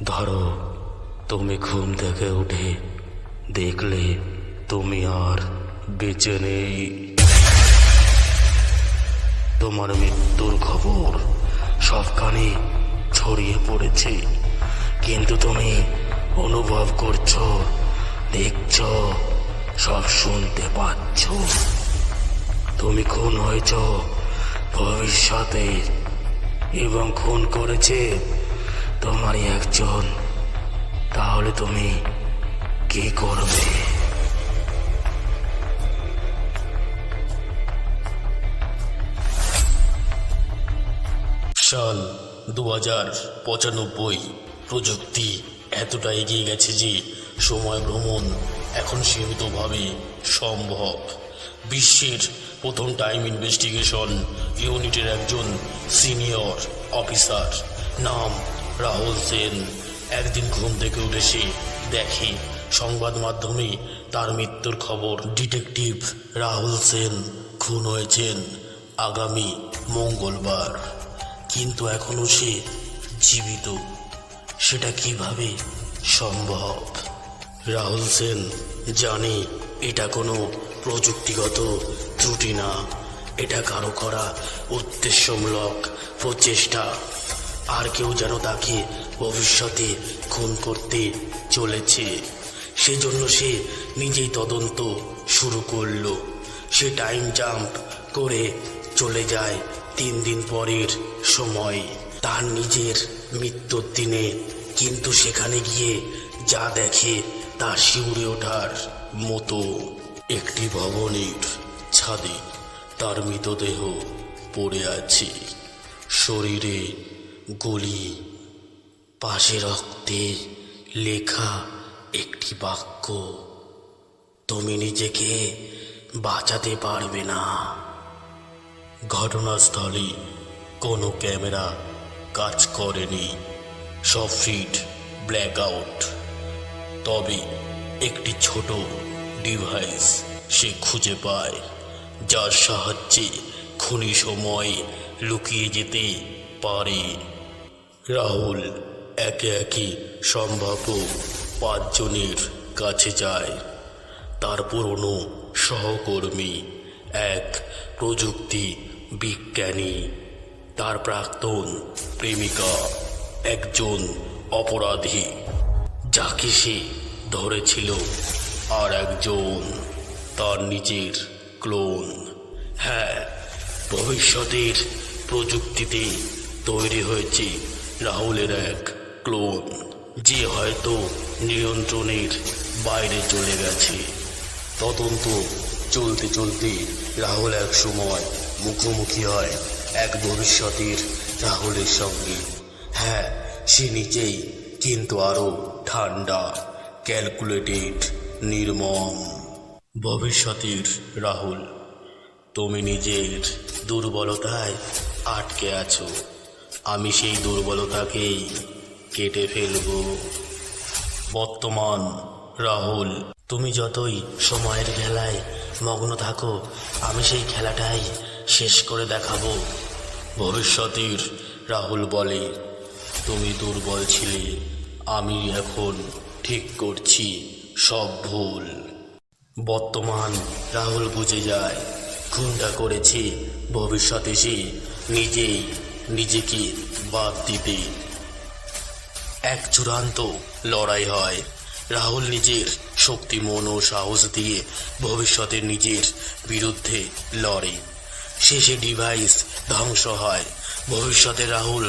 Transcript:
ধরো, তুমি ঘুম থেকে উঠে দেখলে তুমি আর বেঁচে নেই। তোমার মৃত্যুর খবর সবখানে ছড়িয়ে পড়েছে, কিন্তু তুমি অনুভব করছো, দেখছো, সব শুনতে পাচ্ছ। তুমি খুন হয়েছ ভবিষ্যতে, এবং খুন করেছে তোমারই একজন। তাহলে তুমি কি করবে? সাল 2095। প্রযুক্তি এতটা এগিয়ে গেছে যে সময় ভ্রমণ এখন সীমিতভাবে সম্ভব। বিশ্বের প্রথম টাইম ইনভেস্টিগেশন ইউনিটের একজন সিনিয়র অফিসার, নাম রাহুল সেন, একদিন ঘুম থেকে উঠে সে দেখে সংবাদ মাধ্যমে তার মৃত্যুর খবর। ডিটেকটিভ রাহুল সেন খুন হয়েছেন আগামী মঙ্গলবার, কিন্তু এখনো সে জীবিত। সেটা কিভাবে সম্ভব? রাহুল সেন জানে এটা কোনো প্রযুক্তিগত ত্রুটি না, এটা কারো করা উদ্দেশ্যমূলক প্রচেষ্টা। আর কেউ যেন তাকে ভবিষ্যতে খুন করতে চলেছে। সেজন্য সে নিজেই তদন্ত শুরু করলো। সে টাইম জাম্প করে চলে যায় 3 দিন পরের সময়, তার নিজের মৃত্যুর দিনে। কিন্তু সেখানে গিয়ে যা দেখে তা শিউরে ওঠার মতো। একটি ভবনের ছাদে তার মৃতদেহ পড়ে আছে, শরীরে গুলি, পাশে রক্তে লেখা একটি বাক্য, তুমি নিজেকে বাঁচাতে পারবে না। ঘটনাস্থলে কোনো ক্যামেরা কাজ করেনি, সব ফিড ব্ল্যাক আউট। তবে একটি ছোট ডিভাইস সে খুঁজে পায়, যার সাহায্যে খুনি সময় লুকিয়ে যেতে পারে। রাহুল একে একে সম্ভাব্য 5 জনের কাছে যায়। তার পুরনো সহকর্মী, এক প্রযুক্তি বিজ্ঞানী, তার প্রাক্তন প্রেমিকা, একজন অপরাধী যাকে সে ধরেছিল, আর একজন তার নিজের ক্লোন। হ্যাঁ, ভবিষ্যতের প্রযুক্তিতে তৈরি হয়েছে রাহুলের এক ক্লোন, যে হয়তো নিয়ন্ত্রণের বাইরে চলে গেছে। তদন্ত চলতে চলতে রাহুল এক সময় মুখোমুখি হয় এক ভবিষ্যতের রাহুলের সঙ্গে। হ্যাঁ, সে নিজেই, কিন্তু আরো ঠান্ডা, ক্যালকুলেটেড, নির্মম। ভবিষ্যতের রাহুল, তুমি নিজের দুর্বলতায় আটকে আছো। আমি সেই দুর্বলতাকেই কেটে ফেলব। বর্তমান রাহুল, তুমি যতই সময়ের খেলায় মগ্ন থাকো, আমি সেই খেলাটাই শেষ করে দেখাবো। ভবিষ্যতের রাহুল বলে, তুমি দুর্বল ছিলে, আমি এখন ঠিক করছি সব ভুল। বর্তমান রাহুল বুঝে যায় খুনটা করেছে ভবিষ্যতে সে নিজেই নিজেকে বাদ দিতে। এক চূড়ান্ত লড়াই হয়। রাহুল নিজের শক্তি, মন ও সাহস দিয়ে ভবিষ্যতের নিজের বিরুদ্ধে লড়ে। শেষে ডিভাইস ধ্বংস হয়। ভবিষ্যতে রাহুল